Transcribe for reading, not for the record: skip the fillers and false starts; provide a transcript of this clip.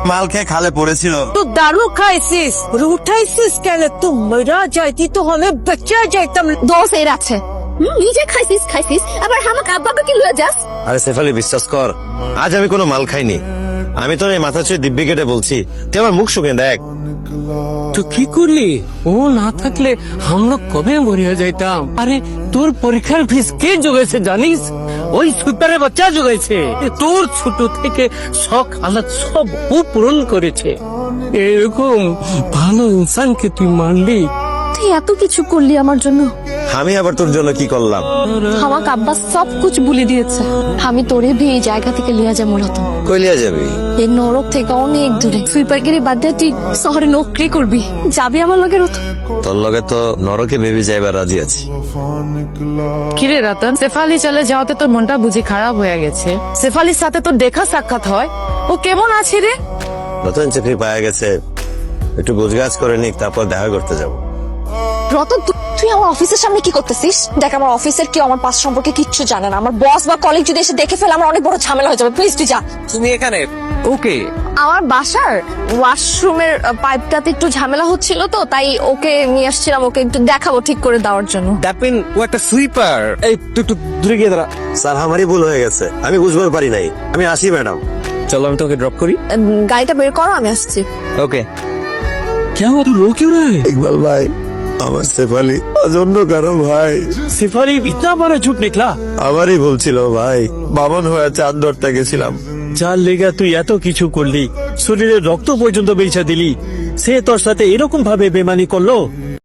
মাল খেয়ে খালে পড়েছিল। তো দারু খাইছিস, উঠাইছিস কেন? তুই মরা যাইতি তো হলে বেঁচে যাইতাম। দোষ এর আছে, নিজে খাইছিস আবার হামাক আব্বাকে কি লয়ে যাস? আরে শেফালি বিশ্বাস কর, আজ আমি কোনো মাল খাইনি। আমি তোর এই মাথা ছুঁয়ে দিব্যি কেটে বলছি, তুই আমার মুখ শুকিয়ে দেখ। তো কি করলি? ও না থাকলে আমরা কবে মরিয়া যাইতাম। আরে তোর পরীক্ষার ফিস কে জোগাইছে জানিস? ওই সুপারের বাচ্চা জোগাইছে। তোর ছোট থেকে শখ আলাদ সব ও পূরণ করেছে। এরকম ভালো ইনসানকে তুই মানলি? তুই এত কিছু করলি আমার জন্য। আমি আবার তোর জন্য কি করলাম? আমাকে আব্বা সব কিছু বলে দিয়েছে। আমি তোরে ভি এই জায়গা থেকে লিয়া যা মূলত কইলিয়া যাবি? এই নরক থেকে অনেক দূরে। সুইপারগিরি বাদ দিয়ে তুই শহরে নকরি করবি, যাবি আমার লগে? রত তোর লগে তো নরকে ভেবে যাইবার রাজি আছি। কিরে রতন, শেফালি চলে যাওয়াতে তোর মনটা বুঝি খারাপ হয়ে গেছে? শেফালির সাথে তোর দেখা সাক্ষাৎ হয়, ও কেমন আছে রে? নতুন চাকরি পাওয়া গেছে, একটু গোছগাছ করে নিক, তারপর দেখা করতে যাব। রতন, তুই আমার অফিসের সামনে কি করতেছিস? দেখ, আমার অফিসের কেউ আমার পাস সম্পর্কে কিচ্ছু জানে না। আমার বস বা কলিগ যদি এসে দেখে ফেলে আমার অনেক বড় ঝামেলা হয়ে যাবে। প্লিজ তুই যা। তুমি এখানে? ওকে। আমার বাসার ওয়াশরুমের পাইপটাতে একটু ঝামেলা হচ্ছিল, তো তাই ওকে নিয়ে আসছিলাম, ওকে একটু দেখাবো ঠিক করে দেওয়ার জন্য। দ্যাপিন ও একটা সুইপার। এই তুই একটু দূরে গিয়ে দাঁড়া। স্যার, আমারই ভুল হয়ে গেছে, আমি বুঝতে পারি নাই। আমি আসি ম্যাডাম। চলো আমি তোকে ড্রপ করি। গাড়িটা বের করো, আমি আসছি। ওকে। क्या हुआ, तू रो क्यों रहा है? ইকবাল ভাই, আমার শেফালি অজন্য কারো ভাই। सिफारी इतना बड़ा झूठ निकला। আমারই ভুল ছিল ভাই, বামন হয়ে চাঁদ ধরতে গেছিলাম। যার লেগা তুই এত কিছু করলি, শরীরে রক্ত পর্যন্ত বেচা দিলি, সে তোর সাথে এরকম ভাবে বেমানি করলো?